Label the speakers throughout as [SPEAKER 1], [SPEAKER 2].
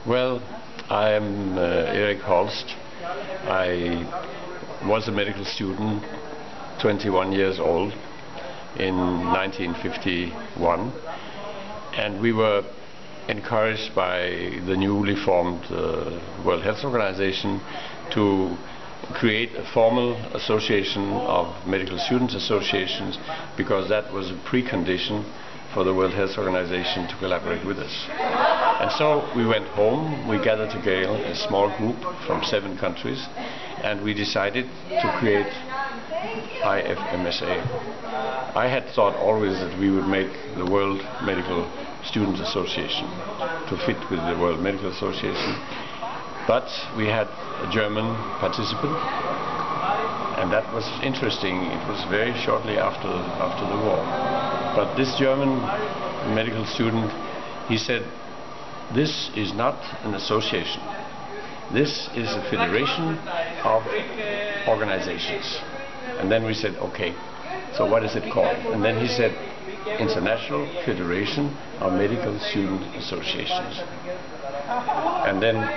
[SPEAKER 1] Well, I am Erik Holst. I was a medical student, 21 years old, in 1951, and we were encouraged by the newly formed World Health Organization to create a formal association of medical students associations, because that was a precondition for the World Health Organization to collaborate with us. And so we went home, we gathered together a small group from 7 countries, and we decided to create IFMSA. I had thought always that we would make the World Medical Students Association to fit with the World Medical Association, but we had a German participant, and that was interesting. It was very shortly after the war. But this German medical student, he said, "This is not an association. This is a federation of organizations." And then we said, "Okay, so what is it called?" And then he said, "International Federation of Medical Student Associations." And then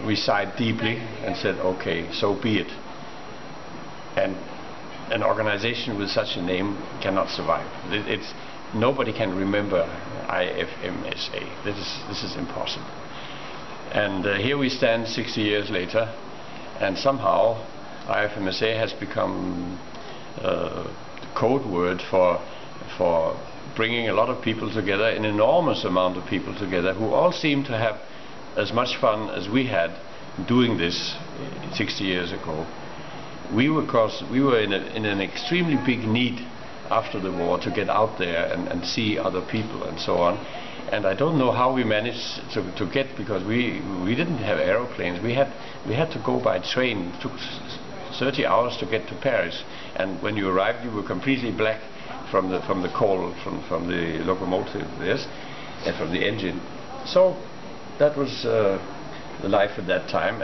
[SPEAKER 1] we sighed deeply and said, "Okay, so be it." And an organization with such a name cannot survive. Nobody can remember IFMSA. This is impossible. And here we stand 60 years later, and somehow IFMSA has become the code word for bringing a lot of people together, an enormous amount of people together, who all seem to have as much fun as we had doing this 60 years ago. We were in an extremely big need after the war to get out there and see other people and so on. And I don't know how we managed to get, because we didn't have aeroplanes. We had to go by train. It took 30 hours to get to Paris, and when you arrived, you were completely black from the coal from the locomotive, yes, and from the engine. So that was the life at that time,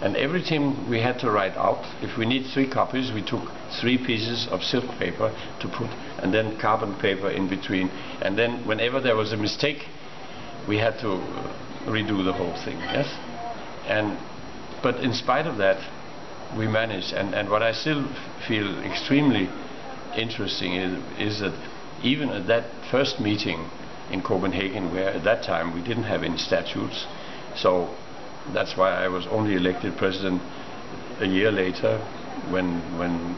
[SPEAKER 1] and everything we had to write out. If we need 3 copies, we took 3 pieces of silk paper to put, and then carbon paper in between, and then whenever there was a mistake, we had to redo the whole thing, yes. But in spite of that, we managed, and what I still feel extremely interesting is that even at that first meeting in Copenhagen, where at that time we didn't have any statutes, so that's why I was only elected president a year later, when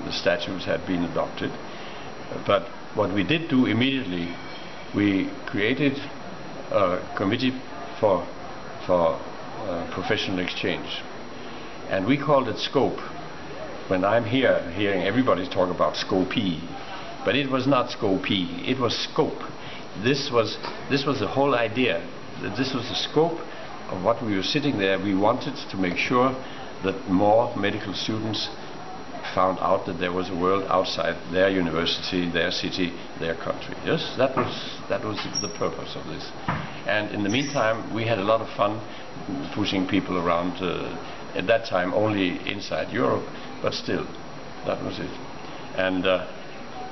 [SPEAKER 1] the statutes had been adopted. But what we did do immediately, we created a committee for professional exchange, and we called it SCOPE. When I'm here hearing everybody talk about SCOPE, but it was not SCOPE, it was SCOPE. This was the whole idea. This was the scope of what we were sitting there. We wanted to make sure that more medical students found out that there was a world outside their university, their city, their country. Yes, that was the purpose of this. And in the meantime, we had a lot of fun pushing people around. At that time, only inside Europe, but still, that was it. And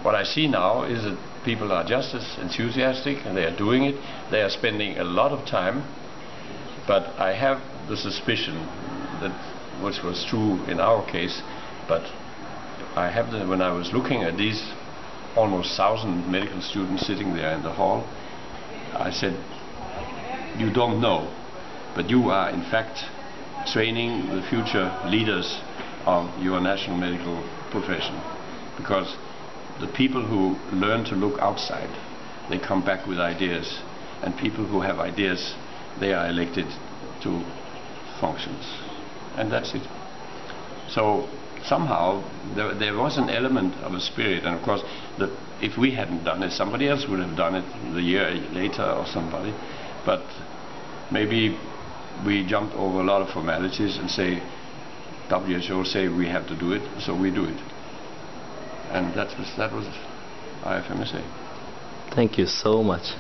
[SPEAKER 1] what I see now is that people are just as enthusiastic, and they are doing it. They are spending a lot of time. But I have the suspicion that, which was true in our case, but I have when I was looking at these almost 1,000 medical students sitting there in the hall, I said, "You don't know, but you are in fact training the future leaders of your national medical profession." Because the people who learn to look outside, they come back with ideas, and people who have ideas, they are elected to functions, and that's it. So somehow there was an element of a spirit, and of course that if we hadn't done it, somebody else would have done it the year later, or somebody. But maybe we jumped over a lot of formalities and say, WHO say we have to do it, so we do it. And that was IFMSA.
[SPEAKER 2] Thank you so much.